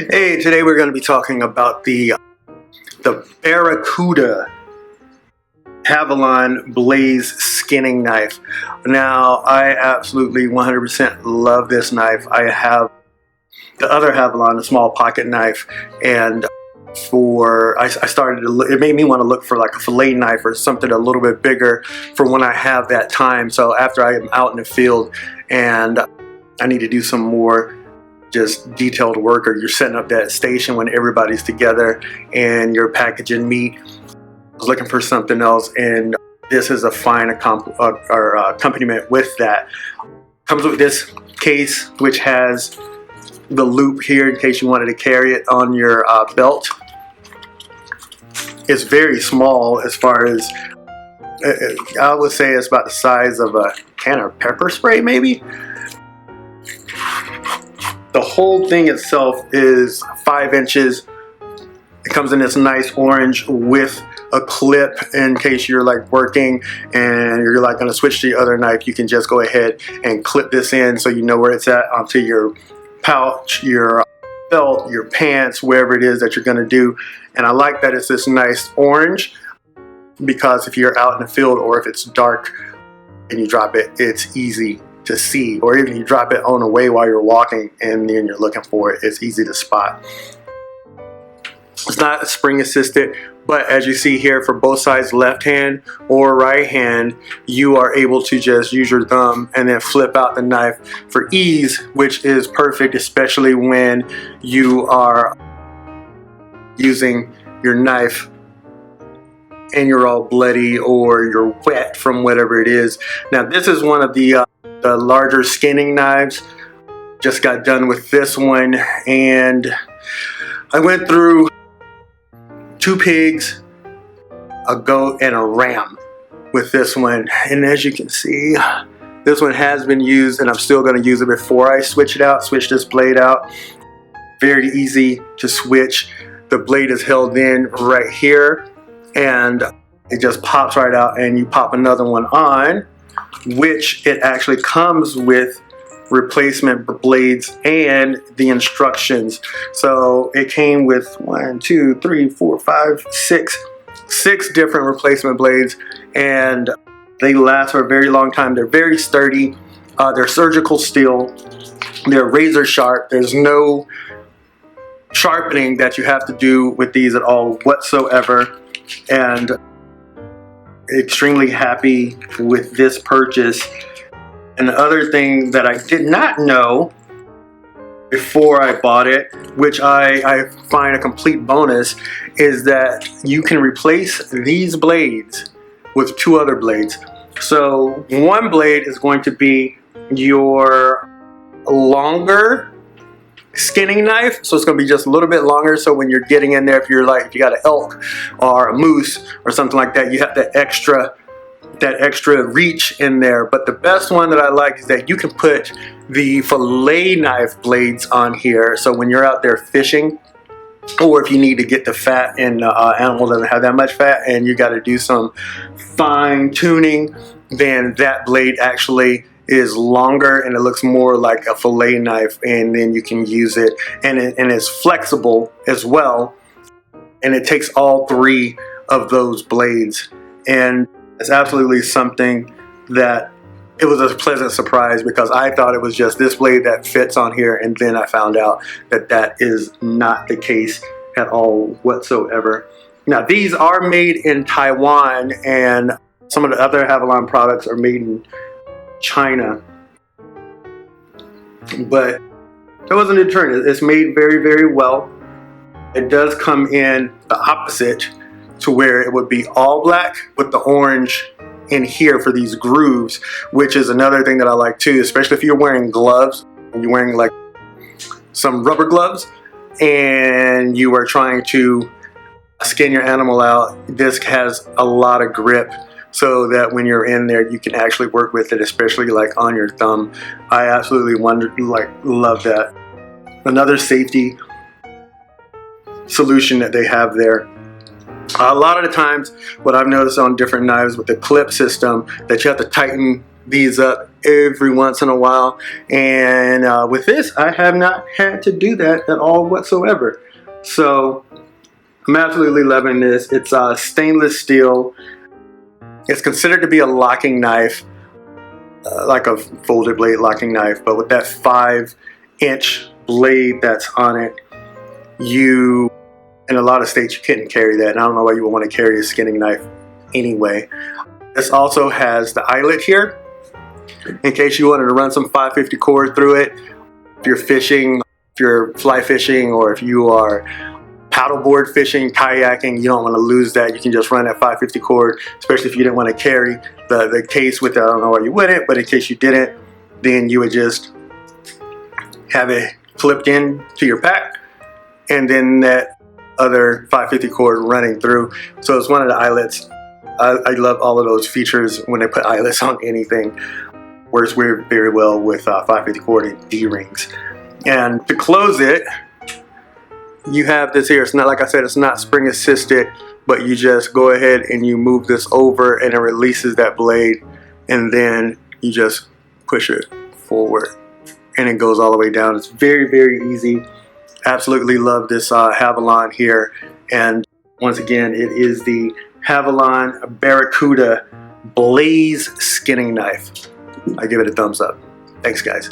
Hey, today we're going to be talking about the Baracuta Havalon Blaze skinning knife. Now, I absolutely 100% love this knife. I have the other Havalon, a small pocket knife, and I started to look, it made me want to look for like a fillet knife or something a little bit bigger for when I have that time. So after I am out in the field and I need to do some more just detailed work, or you're setting up that station when everybody's together and you're packaging meat. I was looking for something else, and this is a fine accompaniment with that. Comes with this case, which has the loop here in case you wanted to carry it on your belt. It's very small, as far as I would say it's about the size of a can of pepper spray maybe. The whole thing itself is 5 inches. It comes in this nice orange with a clip in case you're like working and you're like going to switch to the other knife. You can just go ahead and clip this in so you know where it's at onto your pouch, your belt, your pants, wherever it is that you're going to do. And I like that it's this nice orange, because if you're out in the field or if it's dark and you drop it, it's easy to see, or even you drop it on the way while you're walking and then you're looking for it, it's easy to spot. It's not spring assisted, but as you see here, for both sides, left hand or right hand, you are able to just use your thumb and then flip out the knife for ease, which is perfect, especially when you are using your knife and you're all bloody or you're wet from whatever it is. Now, this is one of the larger skinning knives. Just got done with this one, and I went through 2 pigs, a goat, and a ram with this one. And as you can see, this one has been used, and I'm still going to use it before I switch it out, switch this blade out. Very easy to switch. The blade is held in right here, and it just pops right out, and you pop another one on, which it actually comes with replacement blades and the instructions. So it came with 6 different replacement blades, and they last for a very long time. They're very sturdy. They're surgical steel. They're razor sharp. There's no sharpening that you have to do with these at all whatsoever, and extremely happy with this purchase. And the other thing that I did not know before I bought it, which I find a complete bonus, is that you can replace these blades with 2 other blades. So one blade is going to be your longer skinning knife, so it's going to be just a little bit longer, so when you're getting in there, if you got an elk or a moose or something like that, you have that extra reach in there. But the best one that I like is that you can put the fillet knife blades on here, so when you're out there fishing, or if you need to get the fat and animal doesn't have that much fat and you got to do some fine tuning, then that blade actually is longer and it looks more like a fillet knife, and then you can use it, and it's flexible as well, and it takes all 3 of those blades. And it's absolutely something that it was a pleasant surprise, because I thought it was just this blade that fits on here, and then I found out that that is not the case at all whatsoever. Now, these are made in Taiwan, and some of the other Havalon products are made in China, but that wasn't a deterrent. It's made very, very well. It does come in the opposite, to where it would be all black with the orange in here for these grooves, which is another thing that I like too, especially if you're wearing gloves and you're wearing like some rubber gloves and you are trying to skin your animal out. This has a lot of grip, so that when you're in there, you can actually work with it, especially like on your thumb. I absolutely love that. Another safety solution that they have there. A lot of the times, what I've noticed on different knives with the clip system, that you have to tighten these up every once in a while. And with this, I have not had to do that at all whatsoever. So I'm absolutely loving this. It's stainless steel. It's considered to be a locking knife, like a folded blade locking knife, but with that 5-inch blade that's on it, in a lot of states you couldn't carry that, and I don't know why you would want to carry a skinning knife anyway. This also has the eyelet here, in case you wanted to run some 550 cord through it. If you're fishing, if you're fly fishing, or if you are paddleboard fishing, kayaking, you don't want to lose that. You can just run that 550 cord, especially if you didn't want to carry the case with it. I don't know why you wouldn't, but in case you didn't, then you would just have it flipped in to your pack, and then that other 550 cord running through. So it's one of the eyelets. I love all of those features when they put eyelets on anything. Works very well with 550 cord and D-rings. And to close it, you have this here. It's not, like I said, it's not spring assisted, but you just go ahead and you move this over and it releases that blade, and then you just push it forward and it goes all the way down. It's very easy. Absolutely love this Havalon here. And once again, it is the Havalon Baracuta Blaze skinning knife. I give it a thumbs up. Thanks, guys.